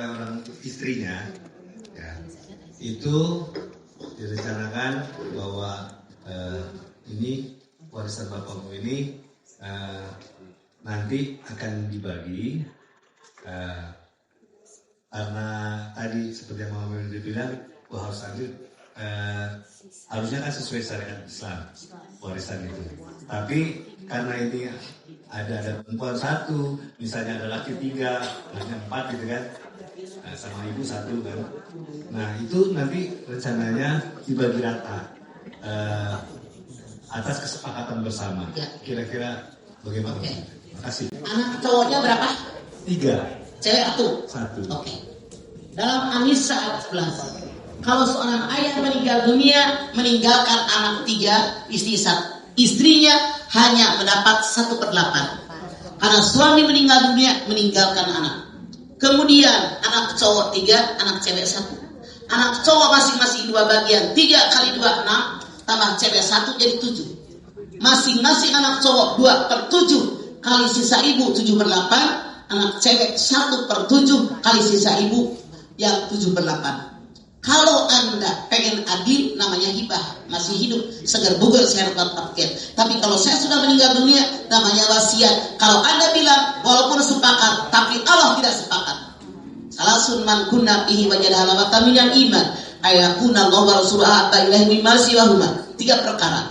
oleh orang istrinya, ya, itu direncanakan bahwa ini warisan bapakmu ini nanti akan dibagi karena tadi seperti yang Mama Melody bilang bahwa harus adil, harusnya kan sesuai syariat Islam warisan itu. Tapi karena ini ada perempuan satu, misalnya ada laki 3, anaknya 4 gitu kan, sama ibu 1 kan. Nah itu nanti rencananya dibagi rata atas kesepakatan bersama. Kira-kira bagaimana? Terima kasih. Anak cowoknya berapa? 3. Cewek 1. 1. Oke. Dalam An-Nisa ayat 11. Kalau seorang ayah meninggal dunia, meninggalkan anak 3, istri 1. Istrinya hanya mendapat 1/8. Karena suami meninggal dunia, meninggalkan anak. Kemudian anak cowok 3, anak cewek 1. Anak cowok masing-masing 2 bagian. 3 kali 2 6, tambah cewek 1 jadi 7. Masing-masing anak cowok 2/7 kali sisa ibu 7/8. Anak cewek 1/7 kali sisa ibu yang 7/8. Kalau Anda pengen adil, namanya hibah, masih hidup, segar bugar sehat walafiat. Tapi kalau saya sudah meninggal dunia, namanya wasiat. Kalau Anda bilang walaupun sepakat, tapi Allah tidak sepakat. Salasun man kunna fihi wajadaha lawatan minal iman, ayakuna Allah wa rasuluhu ahabba ilaihi mimma siwahuma. 3 perkara.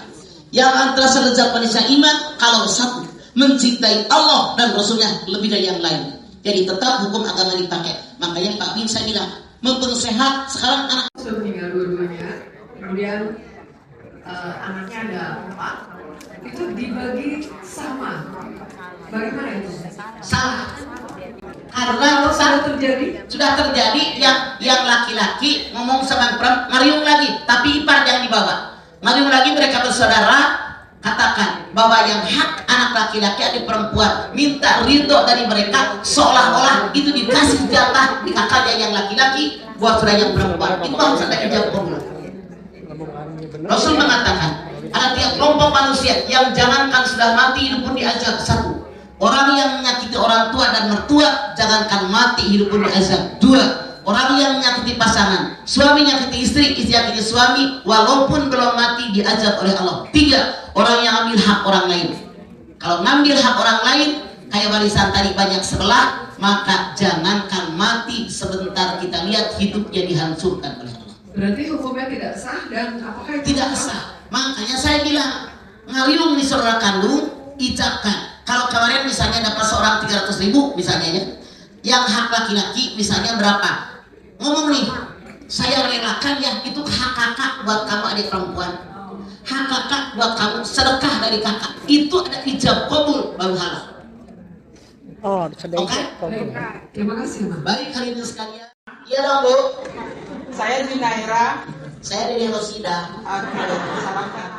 Yang antara selezat manusia iman, kalau 1 mencintai Allah dan Rasulnya lebih dari yang lain. Jadi tetap hukum agama dipakai. Makanya Pak Bin saya bilang, mumpung sehat, sekarang anak sudah meninggal dua-duanya, kemudian anaknya ada 4, itu dibagi sama. Bagaimana itu? salah. Karena sudah terjadi yang laki-laki ngomong sama perempuan, ngariung lagi, tapi ipar jangan dibawa. Ngariung lagi mereka bersaudara, katakan bahwa yang hak anak laki-laki ada perempuan, minta ridho dari mereka, seolah-olah itu dikasih jatah di kakaknya yang laki-laki buat saudara yang perempuan. Itu harus ada ijab kabul. Rasul mengatakan ada 3 kelompok manusia yang jangankan sudah mati hidup pun diazab. 1, orang yang menyakiti orang tua dan mertua, jangankan mati hidup pun diazab. 2, orang yang menyakiti pasangan, suami nyakiti istri, istri nyakiti suami, walaupun belum mati diazab oleh Allah. 3, orang yang ambil hak orang lain. Kalau ngambil hak orang lain, kayak warisan tadi banyak sebelah, maka jangankan mati sebentar kita lihat hidupnya dihancurkan oleh Allah. Berarti hukumnya tidak sah dan apakah itu tidak sah? Makanya saya bilang, ngariung di saudara kandung, ijabkan. Kalau kemarin misalnya dapat seorang 300.000 misalnya ya, yang hak laki-laki misalnya berapa? Ngomong nih, saya relakan ya, itu hak kakak buat kamu adik perempuan, hak kakak buat kamu sedekah dari kakak. Itu ada ijab kabul baru halal. Oke? Terima kasih, Ma. Baik hadirin sekalian. Iya dong Bu. Saya Zinaira. Saya Dede Rosida.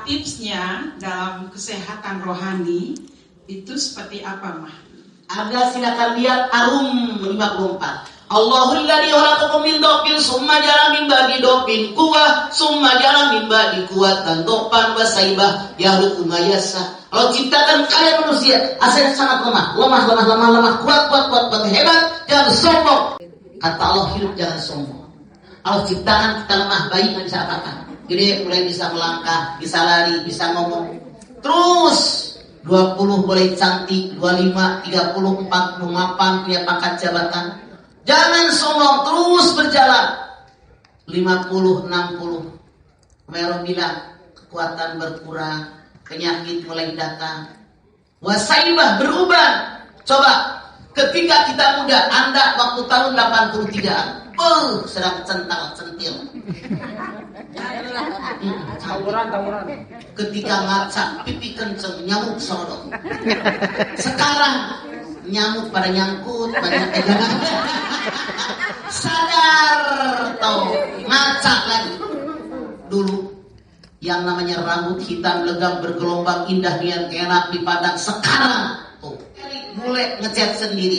Tipsnya dalam kesehatan rohani itu seperti apa, Mah? Anda silakan lihat Arum 54. Allahul ladzi khalaqakum min dhafin summa ja'ala min ba'di dhafin quwwah summa ja'ala min ba'di quwwatan dhafan wa saibah yahluku ma yasha. Allah ciptakan kalian manusia asalnya sangat lemah, kuat, hebat, jangan sombong. Kata Allah, hidup jangan sombong. Allah ciptakan kita lemah, bayi nggak bisa apa-apa. Gede mulai bisa melangkah, bisa lari, bisa ngomong. Terus 20 boleh cantik, 25, 30, 40, mapan, punya pangkat jabatan. Jangan sombong, terus berjalan. 50, 60. Mereka bilang kekuatan berkurang, penyakit mulai datang. Wasaibah berubah. Coba ketika kita muda, Anda waktu tahun 83-an, sedang centil. Tawuran. Ketika ngaca, pipi kenceng, nyamuk sodok. Sekarang nyamuk pada nyangkut, banyak pegangan. Sadar, toh ngaca lagi. Dulu yang namanya rambut hitam legam bergelombang indah nian enak di padang, sekarang tuh mulai ngecat sendiri.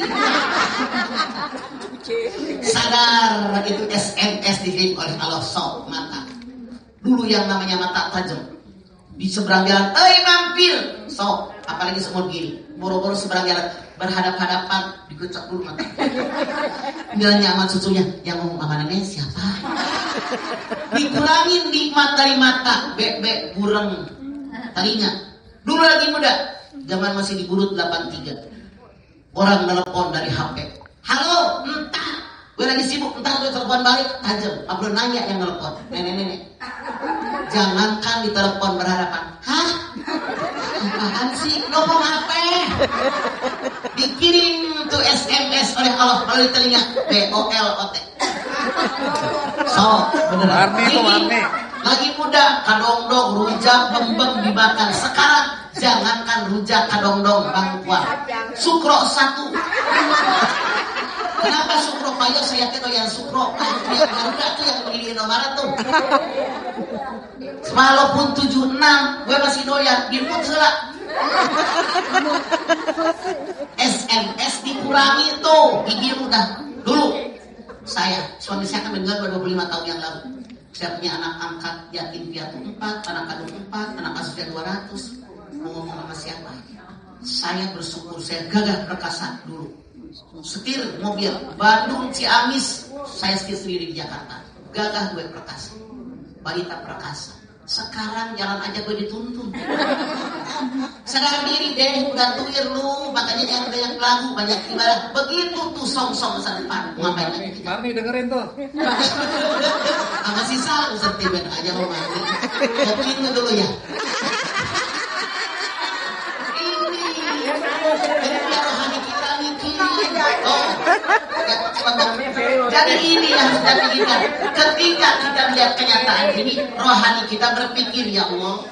Sadar, itu SMS dikirim oleh Allah. Sok mata. Dulu yang namanya mata tajam, di seberang jalan, mampir, sok, apalagi semua gini, boro-boro seberang jalan, berhadap-hadapan, dikucak dulu mata. Biar nyaman susunya, yang ngomong amanannya siapa? Dikurangin nikmat dari mata, bek kurang telinga. Dulu lagi muda, zaman masih di Burut 83. Orang telepon dari HP. Halo, entah. Gue lagi sibuk, entah gue telepon balik, tajam. Abang nanya yang telepon, nenek-nenek. Jangankan ditelepon berhadapan. Hah? Apaan sih? Ngomong apa? Dikirim tuh SMS oleh Allah melalui telinga. BOLOT. So, beneran. Ini lagi muda, kadongdong, rujak, bembeng dibakar. Sekarang jangankan rujak, kadongdong, bangkuan. Sukro 1. Kenapa sukro payo saya kira yang sukro yang Garuda tuh yang beli di Indomaret tuh. Walaupun 76 gue masih doyan input selak. SMS dikurangi tuh gigi udah. Dulu saya suami saya kan meninggal 25 tahun yang lalu. Saya punya anak angkat yatim piatu 4, anak kandung 4, anak asuhnya 200. Mau ngomong sama siapa? Saya bersyukur saya gagah perkasa dulu. Setir mobil Bandung Ciamis, saya setir sendiri di Jakarta. Gagah gue perkasa, balita perkasa. Sekarang jalan aja gue dituntun. Sadar diri deh, udah tuir lu, makanya jangan banyak lagu, banyak ibadah. Begitu tuh song-song masa depan. Ngapain lagi? Marni dengerin tuh. Sama sisa sentimen aja mau mandi. Kopi itu dulu ya. Ini biar rohani kita mikir. Oh, jadi ini yang kita pikirkan. Ketika kita melihat kenyataan ini, rohani kita berpikir, ya Allah,